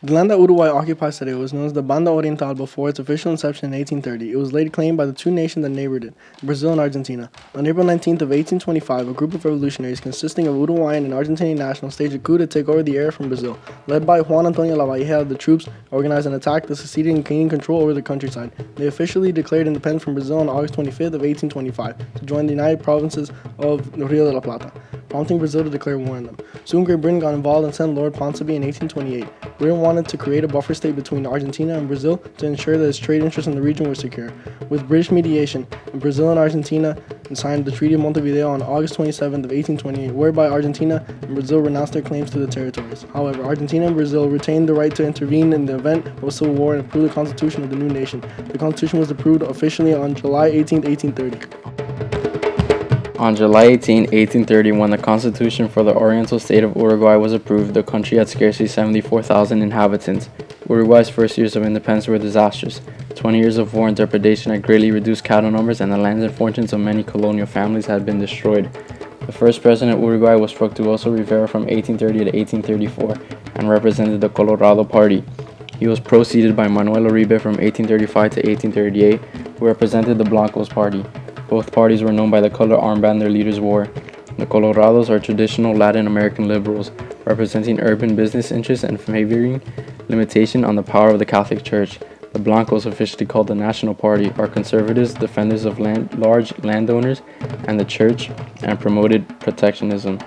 The land that Uruguay occupies today was known as the Banda Oriental before its official inception in 1830. It was later claimed by the two nations that neighbored it, Brazil and Argentina. On April 19th of 1825, a group of revolutionaries consisting of Uruguayan and Argentinian nationals staged a coup to take over the area from Brazil. Led by Juan Antonio Lavalleja, the troops organized an attack that succeeded in gaining control over the countryside. They officially declared independence from Brazil on August 25th of 1825 to join the United Provinces of Rio de la Plata, prompting Brazil to declare war on them. Soon Great Britain got involved and sent Lord Ponsonby in 1828. Britain wanted to create a buffer state between Argentina and Brazil to ensure that its trade interests in the region were secure. With British mediation, Brazil and Argentina signed the Treaty of Montevideo on August 27th of 1828, whereby Argentina and Brazil renounced their claims to the territories. However, Argentina and Brazil retained the right to intervene in the event of a civil war and approve the constitution of the new nation. The constitution was approved officially on July 18, 1830. On July 18, 1830, when the Constitution for the Oriental State of Uruguay was approved, the country had scarcely 74,000 inhabitants. Uruguay's first years of independence were disastrous. 20 years of war and depredation had greatly reduced cattle numbers, and the lands and fortunes of many colonial families had been destroyed. The first president of Uruguay was Fructuoso Rivera from 1830 to 1834 and represented the Colorado Party. He was preceded by Manuel Uribe from 1835 to 1838, who represented the Blanco's party. Both parties were known by the color armband their leaders wore. The Colorados are traditional Latin American liberals, representing urban business interests and favoring limitation on the power of the Catholic Church. The Blancos, officially called the National Party, are conservatives, defenders of large landowners and the church, and promoted protectionism.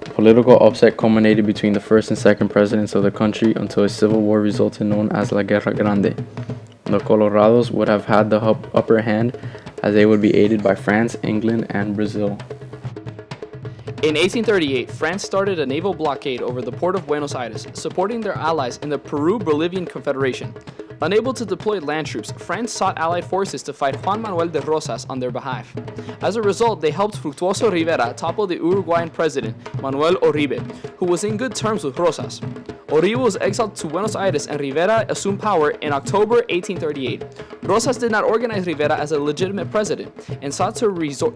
Political upset culminated between the first and second presidents of the country until a civil war resulted, known as La Guerra Grande. The Colorados would have had the upper hand, as they would be aided by France, England, and Brazil. In 1838, France started a naval blockade over the port of Buenos Aires, supporting their allies in the Peru-Bolivian Confederation. Unable to deploy land troops, France sought allied forces to fight Juan Manuel de Rosas on their behalf. As a result, they helped Fructuoso Rivera topple the Uruguayan president, Manuel Uribe, who was in good terms with Rosas. Uribe was exiled to Buenos Aires and Rivera assumed power in October 1838. Rosas did not organize Rivera as a legitimate president and sought to restore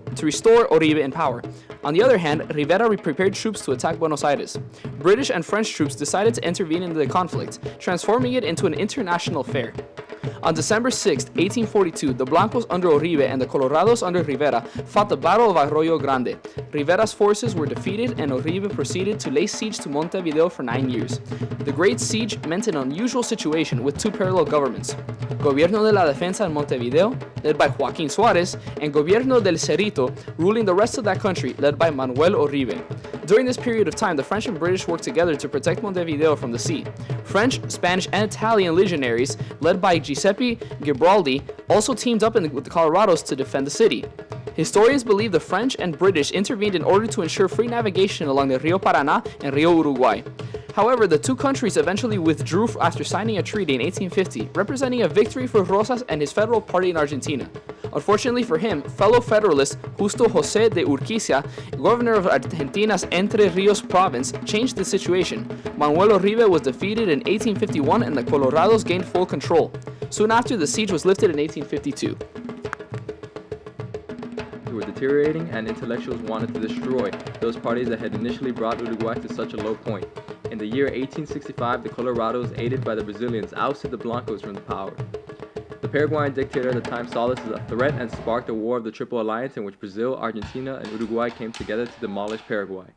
Uribe in power. On the other hand, Rivera prepared troops to attack Buenos Aires. British and French troops decided to intervene in the conflict, transforming it into an international affair. On December 6, 1842, the Blancos under Uribe and the Colorados under Rivera fought the Battle of Arroyo Grande. Rivera's forces were defeated and Uribe proceeded to lay siege to Montevideo for 9 years. The Great Siege meant an unusual situation with two parallel governments: Gobierno de la Defensa in Montevideo, led by Joaquín Suárez, and Gobierno del Cerrito, ruling the rest of that country, led by Manuel Uribe. During this period of time, the French and British worked together to protect Montevideo from the sea. French, Spanish, and Italian legionaries, led by Giuseppe Garibaldi, also teamed up with the Colorados to defend the city. Historians believe the French and British intervened in order to ensure free navigation along the Rio Paraná and Rio Uruguay. However, the two countries eventually withdrew after signing a treaty in 1850, representing a victory for Rosas and his federal party in Argentina. Unfortunately for him, fellow Federalist Justo José de Urquiza, governor of Argentina's Entre Rios province, changed the situation. Manuel Uribe was defeated in 1851 and the Colorados gained full control. Soon after, the siege was lifted in 1852. Were deteriorating, and intellectuals wanted to destroy those parties that had initially brought Uruguay to such a low point. In the year 1865, the Colorados, aided by the Brazilians, ousted the Blancos from the power. The Paraguayan dictator at the time saw this as a threat and sparked a war of the Triple Alliance in which Brazil, Argentina, and Uruguay came together to demolish Paraguay.